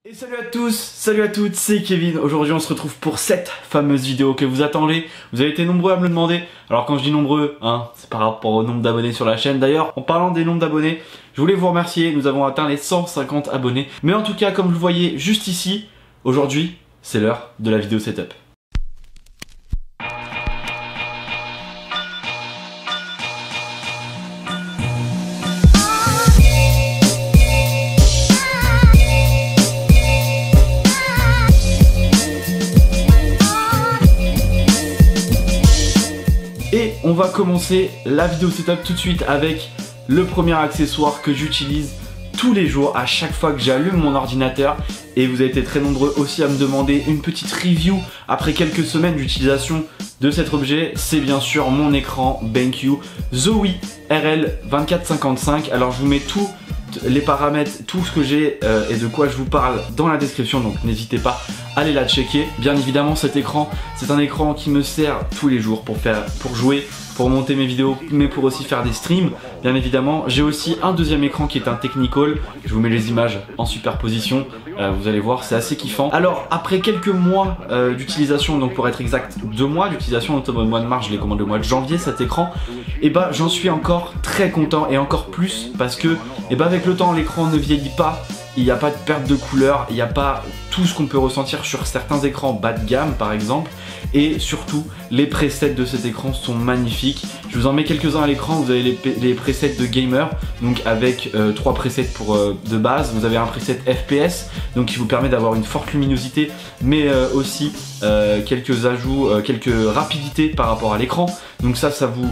Et salut à tous, salut à toutes, c'est Kevin. Aujourd'hui on se retrouve pour cette fameuse vidéo que vous attendez. Vous avez été nombreux à me le demander. Alors quand je dis nombreux, c'est par rapport au nombre d'abonnés sur la chaîne. D'ailleurs, en parlant des nombres d'abonnés, je voulais vous remercier. Nous avons atteint les 150 abonnés. Mais en tout cas, comme vous le voyez juste ici, aujourd'hui, c'est l'heure de la vidéo setup. Et on va commencer la vidéo setup tout de suite avec le premier accessoire que j'utilise tous les jours à chaque fois que j'allume mon ordinateur. Et vous avez été très nombreux aussi à me demander une petite review après quelques semaines d'utilisation de cet objet. C'est bien sûr mon écran BenQ Zowie RL2455. Alors je vous mets tous les paramètres, tout ce que j'ai et de quoi je vous parle dans la description, donc n'hésitez pas à aller la checker. Bien évidemment, cet écran, c'est un écran qui me sert tous les jours pour jouer, pour monter mes vidéos, mais pour aussi faire des streams. Bien évidemment, j'ai aussi un deuxième écran qui est un Technical. Je vous mets les images en superposition. Vous allez voir, c'est assez kiffant. Alors, après quelques mois d'utilisation, donc pour être exact, 2 mois d'utilisation, notamment le mois de mars, je l'ai commandé le mois de janvier cet écran. Et bah, j'en suis encore très content et encore plus parce que, avec le temps, l'écran ne vieillit pas. Il n'y a pas de perte de couleur, il n'y a pas tout ce qu'on peut ressentir sur certains écrans bas de gamme par exemple. Et surtout, les presets de cet écran sont magnifiques. Je vous en mets quelques-uns à l'écran. Vous avez les presets de gamer, donc avec 3 presets de base. Vous avez un preset FPS, donc qui vous permet d'avoir une forte luminosité, mais aussi quelques ajouts, quelques rapidités par rapport à l'écran. Donc ça vous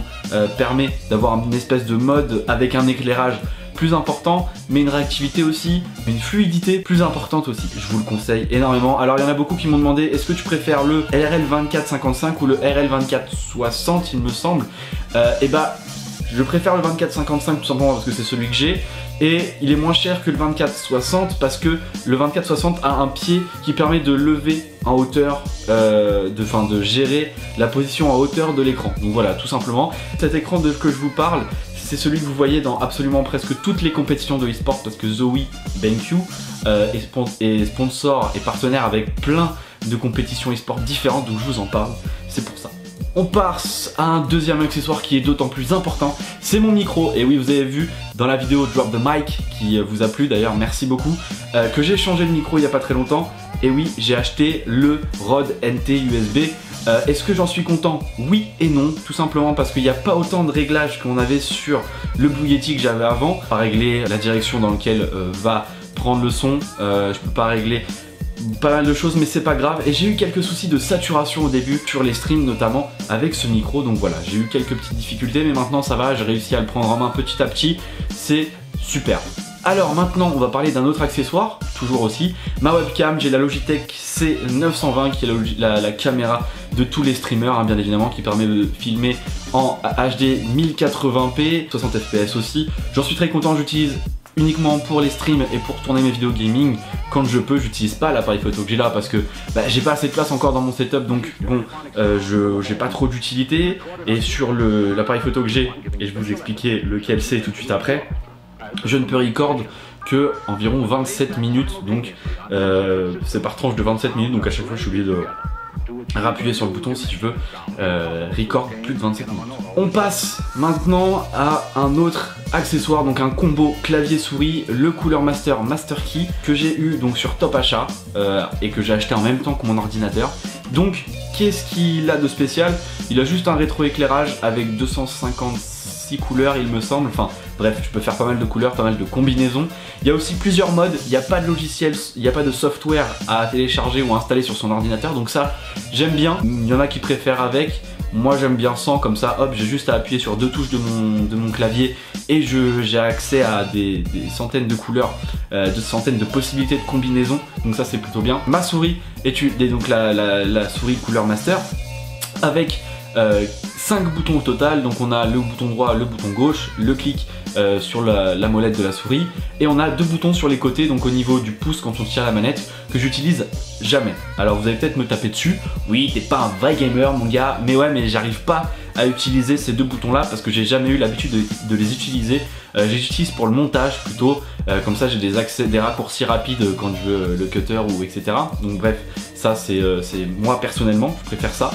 permet d'avoir une espèce de mode avec un éclairage plus important, mais une réactivité aussi, une fluidité plus importante aussi. Je vous le conseille énormément. Alors il y en a beaucoup qui m'ont demandé, est-ce que tu préfères le RL2455 ou le RL2460 il me semble. Je préfère le 2455 tout simplement parce que c'est celui que j'ai. Et il est moins cher que le 2460 parce que le 2460 a un pied qui permet de lever en hauteur, de gérer la position en hauteur de l'écran. Donc voilà, tout simplement. Cet écran de que je vous parle, c'est celui que vous voyez dans absolument presque toutes les compétitions de e-sport parce que Zowie BenQ est sponsor et partenaire avec plein de compétitions e-sport différentes, donc je vous en parle, c'est pour ça. On passe à un deuxième accessoire qui est d'autant plus important, c'est mon micro. Et oui, vous avez vu dans la vidéo Drop the Mic qui vous a plu d'ailleurs, merci beaucoup, que j'ai changé de micro il n'y a pas très longtemps. Et oui, j'ai acheté le Rode NT USB. Est-ce que j'en suis content? Oui et non, tout simplement parce qu'il n'y a pas autant de réglages qu'on avait sur le Blue Yeti que j'avais avant. Pas régler la direction dans laquelle va prendre le son, je peux pas régler pas mal de choses, mais c'est pas grave. Et j'ai eu quelques soucis de saturation au début sur les streams notamment avec ce micro, donc voilà, j'ai eu quelques petites difficultés, mais maintenant ça va, j'ai réussi à le prendre en main petit à petit, c'est super. Alors maintenant on va parler d'un autre accessoire, toujours aussi, ma webcam. J'ai la Logitech C920 qui est la caméra de tous les streamers, bien évidemment, qui permet de filmer en HD 1080p, 60 fps aussi. J'en suis très content, j'utilise uniquement pour les streams et pour tourner mes vidéos gaming. Quand je peux, j'utilise pas l'appareil photo que j'ai là parce que j'ai pas assez de place encore dans mon setup, donc bon, j'ai pas trop d'utilité. Et sur l'appareil photo que j'ai, et je vais vous expliquer lequel c'est tout de suite après, je ne peux record que environ 27 minutes, donc c'est par tranche de 27 minutes, donc à chaque fois je suis obligé de rappuyer sur le bouton si je veux record plus de 27 minutes. On passe maintenant à un autre accessoire, donc un combo clavier souris, le Cooler Master Master Key que j'ai eu donc sur Top Achat et que j'ai acheté en même temps que mon ordinateur. Donc qu'est-ce qu'il a de spécial? Il a juste un rétroéclairage avec 256 couleurs il me semble, enfin bref, je peux faire pas mal de couleurs, pas mal de combinaisons. Il y a aussi plusieurs modes, il n'y a pas de logiciel, il n'y a pas de software à télécharger ou à installer sur son ordinateur, donc ça j'aime bien. Il y en a qui préfèrent avec, moi j'aime bien sans, comme ça hop, j'ai juste à appuyer sur 2 touches de mon clavier et j'ai accès à des centaines de couleurs, de centaines de possibilités de combinaisons, donc ça c'est plutôt bien. Ma souris est donc la souris Cooler Master avec 5 boutons au total, donc on a le bouton droit, le bouton gauche, le clic sur la molette de la souris, et on a 2 boutons sur les côtés, donc au niveau du pouce quand on tire la manette, que j'utilise jamais. Alors vous allez peut-être me taper dessus, oui t'es pas un vrai gamer mon gars, mais ouais, mais j'arrive pas à utiliser ces 2 boutons là parce que j'ai jamais eu l'habitude de les utiliser j'utilise pour le montage plutôt, comme ça j'ai des raccourcis rapides quand je veux le cutter ou etc. Donc bref, ça c'est moi personnellement, je préfère ça.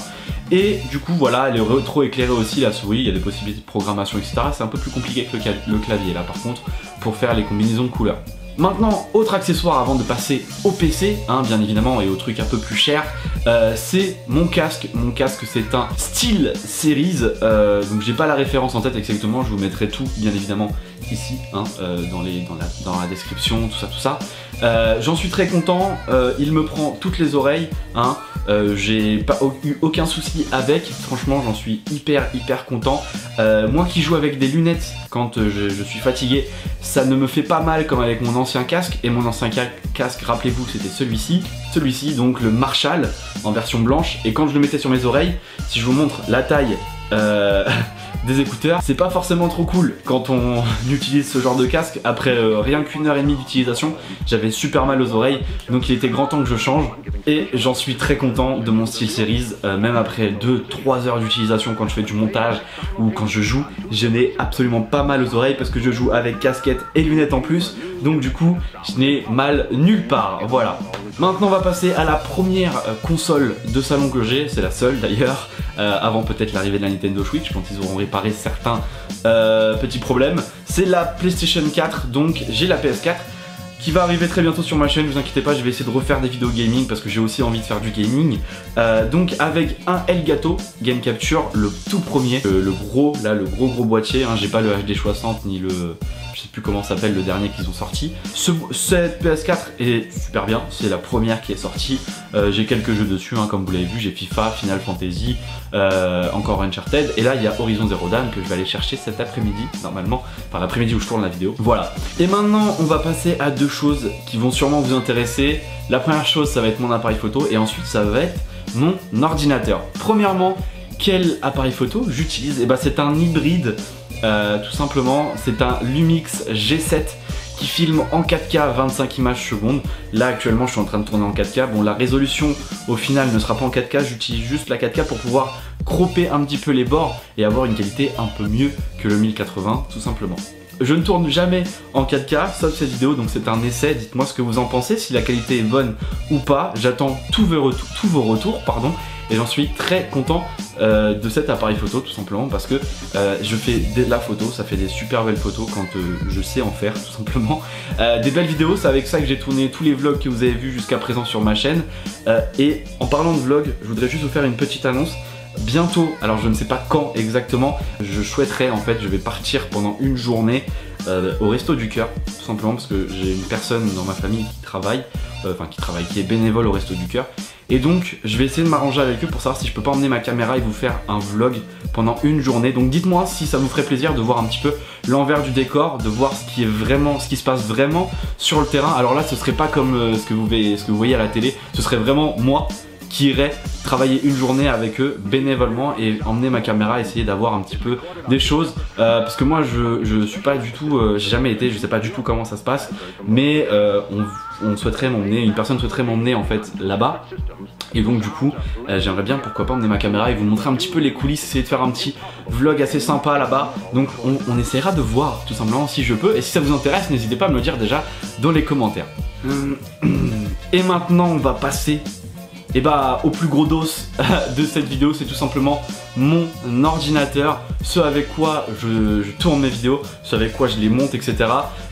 Et du coup voilà, elle est rétro-éclairée aussi la souris, il y a des possibilités de programmation etc. C'est un peu plus compliqué que le clavier là par contre, pour faire les combinaisons de couleurs. Maintenant, autre accessoire avant de passer au PC, hein, bien évidemment, et au truc un peu plus cher, c'est mon casque. Mon casque, c'est un SteelSeries, donc j'ai pas la référence en tête exactement, je vous mettrai tout, bien évidemment, ici, hein, dans la description, tout ça. J'en suis très content, il me prend toutes les oreilles, hein, j'ai pas eu aucun souci avec, franchement j'en suis hyper content. Moi qui joue avec des lunettes quand je suis fatigué, ça ne me fait pas mal comme avec mon ancien casque, et mon ancien casque, rappelez-vous, c'était celui-ci, donc le Marshall en version blanche, et quand je le mettais sur mes oreilles, si je vous montre la taille des écouteurs, c'est pas forcément trop cool quand on utilise ce genre de casque. Après rien qu'une heure et demie d'utilisation, j'avais super mal aux oreilles, donc il était grand temps que je change, et j'en suis très content de mon SteelSeries, même après 2-3 heures d'utilisation quand je fais du montage ou quand je joue, je n'ai absolument pas mal aux oreilles parce que je joue avec casquette et lunettes en plus, donc du coup je n'ai mal nulle part, voilà. Maintenant on va passer à la première console de salon que j'ai, c'est la seule d'ailleurs, avant peut-être l'arrivée de la Nintendo Switch quand ils auront réparé certains petits problèmes. C'est la PlayStation 4, donc j'ai la PS4 qui va arriver très bientôt sur ma chaîne, vous inquiétez pas, je vais essayer de refaire des vidéos gaming parce que j'ai aussi envie de faire du gaming. Donc avec un Elgato Game Capture, le tout premier, le gros boîtier, hein, j'ai pas le HD60 ni le... je sais plus comment s'appelle le dernier qu'ils ont sorti. Cette PS4 est super bien, c'est la première qui est sortie. J'ai quelques jeux dessus, hein, comme vous l'avez vu, j'ai FIFA, Final Fantasy, encore Uncharted, et là il y a Horizon Zero Dawn que je vais aller chercher cet après-midi, normalement, enfin l'après-midi où je tourne la vidéo. Voilà. Et maintenant on va passer à deux choses qui vont sûrement vous intéresser. La première chose, ça va être mon appareil photo, et ensuite ça va être mon ordinateur. Premièrement, quel appareil photo j'utilise? Et bah c'est un hybride. Tout simplement, c'est un Lumix G7 qui filme en 4K 25 images secondes. Là actuellement je suis en train de tourner en 4K. Bon, la résolution au final ne sera pas en 4K, j'utilise juste la 4K pour pouvoir cropper un petit peu les bords et avoir une qualité un peu mieux que le 1080 tout simplement. Je ne tourne jamais en 4K, sauf cette vidéo, donc c'est un essai, dites-moi ce que vous en pensez, si la qualité est bonne ou pas. J'attends tous vos retours, et j'en suis très content de cet appareil photo tout simplement parce que je fais de la photo, ça fait des super belles photos quand je sais en faire tout simplement. Des belles vidéos, c'est avec ça que j'ai tourné tous les vlogs que vous avez vus jusqu'à présent sur ma chaîne. Et en parlant de vlog, je voudrais juste vous faire une petite annonce. Bientôt, alors je ne sais pas quand exactement, je souhaiterais en fait, je vais partir pendant une journée au Resto du Cœur, tout simplement parce que j'ai une personne dans ma famille qui est bénévole au Resto du Cœur. Et donc je vais essayer de m'arranger avec eux pour savoir si je peux pas emmener ma caméra et vous faire un vlog pendant une journée. Donc dites-moi si ça vous ferait plaisir de voir un petit peu l'envers du décor, de voir ce qui se passe vraiment sur le terrain. Alors là ce serait pas comme ce que vous voyez à la télé, ce serait vraiment moi qui irait travailler une journée avec eux bénévolement et emmener ma caméra, essayer d'avoir un petit peu des choses parce que moi je suis pas du tout, j'ai jamais été, je sais pas du tout comment ça se passe, mais on souhaiterait m'emmener, une personne souhaiterait m'emmener en fait là-bas, et donc du coup j'aimerais bien pourquoi pas emmener ma caméra et vous montrer un petit peu les coulisses, essayer de faire un petit vlog assez sympa là-bas. Donc on essaiera de voir tout simplement si je peux, et si ça vous intéresse n'hésitez pas à me le dire déjà dans les commentaires. Et maintenant on va passer au plus gros dos de cette vidéo, c'est tout simplement mon ordinateur, ce avec quoi je tourne mes vidéos, ce avec quoi je les monte, etc.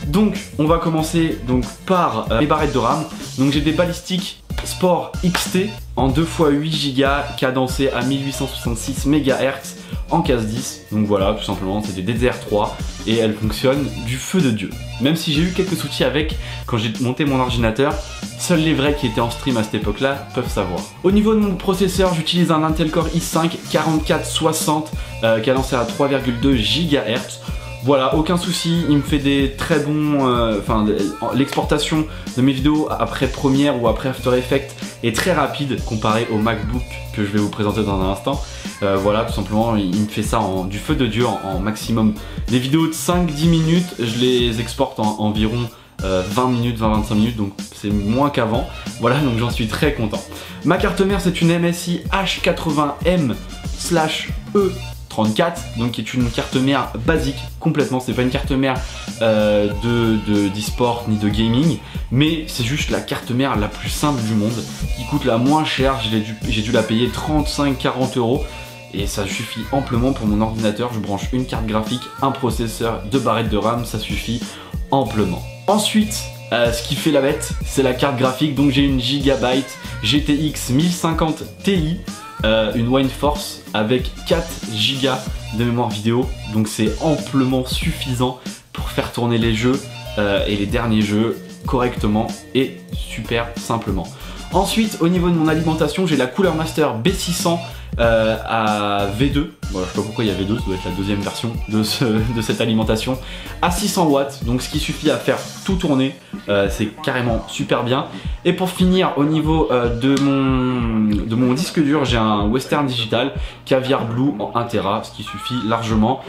Donc on va commencer donc par les barrettes de RAM. Donc j'ai des balistiques Sport XT en 2x8 Go cadencé à 1866 MHz en case 10. Donc voilà, tout simplement, c'est des DDR3 et elles fonctionnent du feu de Dieu. Même si j'ai eu quelques soucis avec quand j'ai monté mon ordinateur, seuls les vrais qui étaient en stream à cette époque-là peuvent savoir. Au niveau de mon processeur, j'utilise un Intel Core i5 4460 cadencé à 3,2 GHz. Voilà, aucun souci, il me fait des très bons... l'exportation de mes vidéos après Premiere ou après After Effects est très rapide comparé au MacBook que je vais vous présenter dans un instant. Voilà, tout simplement, il me fait ça du feu de Dieu en maximum. Les vidéos de 5-10 minutes, je les exporte en environ 20 minutes, 20-25 minutes, donc c'est moins qu'avant. Voilà, donc j'en suis très content. Ma carte mère, c'est une MSI H80M/E 34, donc qui est une carte mère basique complètement. C'est pas une carte mère d'e-sport ni de gaming, mais c'est juste la carte mère la plus simple du monde, qui coûte la moins chère. J'ai dû la payer 35-40 euros. Et ça suffit amplement pour mon ordinateur. Je branche une carte graphique, un processeur, 2 barrettes de RAM, ça suffit amplement. Ensuite, ce qui fait la bête, c'est la carte graphique. Donc j'ai une Gigabyte GTX 1050 Ti, une WineForce avec 4 Go de mémoire vidéo. Donc c'est amplement suffisant pour faire tourner les jeux et les derniers jeux correctement et super simplement. Ensuite, au niveau de mon alimentation, j'ai la Cooler Master B600 à V2. Bon, je sais pas pourquoi il y a V2, ça doit être la deuxième version de cette alimentation, à 600 watts, donc ce qui suffit à faire tout tourner. C'est carrément super bien. Et pour finir, au niveau de mon disque dur, j'ai un Western Digital Caviar Blue en 1 Tera, ce qui suffit largement.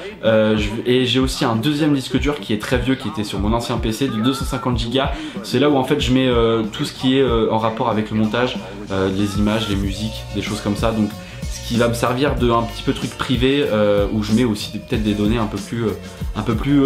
Et j'ai aussi un deuxième disque dur qui est très vieux, qui était sur mon ancien PC, de 250 Go. C'est là où en fait je mets tout ce qui est en rapport avec le montage, les images, les musiques, des choses comme ça. Donc ce qui va me servir de un petit peu truc privé, où je mets aussi peut-être des données un peu plus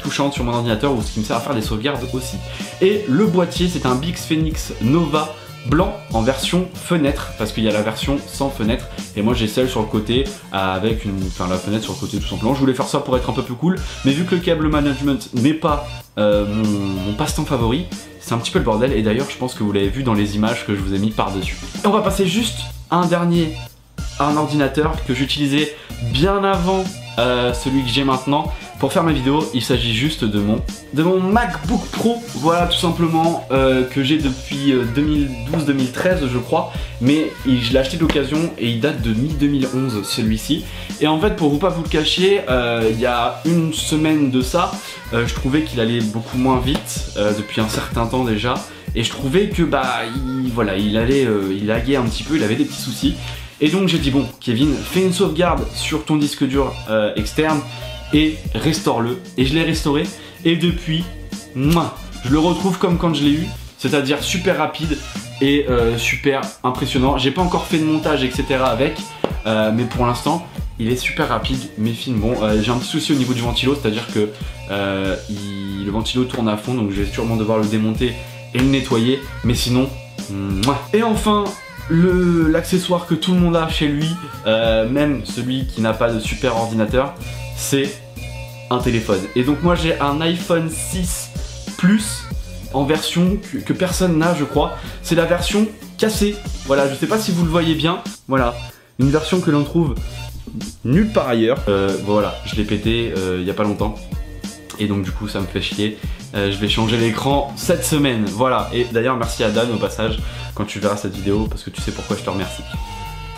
touchantes sur mon ordinateur, ou ce qui me sert à faire des sauvegardes aussi. Et le boîtier, c'est un Bix Phoenix Nova blanc en version fenêtre, parce qu'il y a la version sans fenêtre et moi j'ai celle sur le côté avec la fenêtre sur le côté tout simplement. Je voulais faire ça pour être un peu plus cool, mais vu que le câble management n'est pas mon passe-temps favori, c'est un petit peu le bordel. Et d'ailleurs je pense que vous l'avez vu dans les images que je vous ai mis par dessus. Et on va passer juste à un ordinateur que j'utilisais bien avant celui que j'ai maintenant pour faire ma vidéo. Il s'agit juste de mon MacBook Pro, voilà, tout simplement, que j'ai depuis 2012-2013 je crois, mais je l'ai acheté d'occasion et il date de mi-2011 celui-ci. Et en fait, pour pas vous le cacher, il y a une semaine de ça, je trouvais qu'il allait beaucoup moins vite depuis un certain temps déjà, et je trouvais que il laguait un petit peu, il avait des petits soucis. Et donc j'ai dit bon Kevin, fais une sauvegarde sur ton disque dur externe et restaure-le. Et je l'ai restauré et depuis, je le retrouve comme quand je l'ai eu, c'est-à-dire super rapide et super impressionnant. J'ai pas encore fait de montage etc avec, mais pour l'instant il est super rapide, mes films. Bon, j'ai un petit souci au niveau du ventilo, c'est-à-dire que le ventilo tourne à fond, donc je vais sûrement devoir le démonter et le nettoyer, mais sinon, Et enfin, l'accessoire que tout le monde a chez lui, même celui qui n'a pas de super ordinateur, c'est un téléphone. Et donc moi j'ai un iPhone 6 Plus en version que personne n'a je crois. C'est la version cassée, voilà, je sais pas si vous le voyez bien, voilà, une version que l'on trouve nulle part ailleurs. Voilà, je l'ai pété il y a pas longtemps. Et donc du coup ça me fait chier. Je vais changer l'écran cette semaine, voilà. Et d'ailleurs merci à Dan au passage quand tu verras cette vidéo, parce que tu sais pourquoi je te remercie.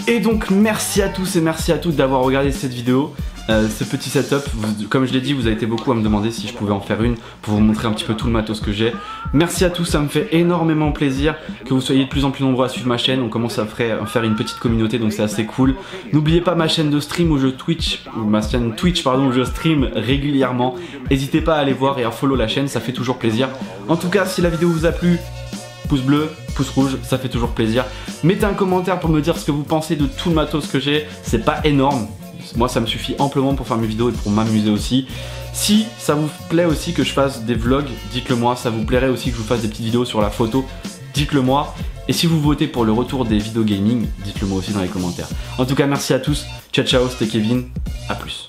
Et donc merci à tous et merci à toutes d'avoir regardé cette vidéo. Ce petit setup, comme je l'ai dit, vous avez été beaucoup à me demander si je pouvais en faire une pour vous montrer un petit peu tout le matos que j'ai. Merci à tous, ça me fait énormément plaisir que vous soyez de plus en plus nombreux à suivre ma chaîne. On commence à faire une petite communauté, donc c'est assez cool. N'oubliez pas ma chaîne de stream où ma chaîne Twitch pardon, où je stream régulièrement. N'hésitez pas à aller voir et à follow la chaîne, ça fait toujours plaisir. En tout cas, si la vidéo vous a plu, pouce bleu, pouce rouge, ça fait toujours plaisir. Mettez un commentaire pour me dire ce que vous pensez de tout le matos que j'ai, c'est pas énorme. Moi ça me suffit amplement pour faire mes vidéos et pour m'amuser aussi. Si ça vous plaît aussi que je fasse des vlogs, dites-le moi. Ça vous plairait aussi que je vous fasse des petites vidéos sur la photo, dites-le moi. Et si vous votez pour le retour des vidéos gaming, dites-le moi aussi dans les commentaires. En tout cas merci à tous, ciao ciao, c'était Kevin, à plus.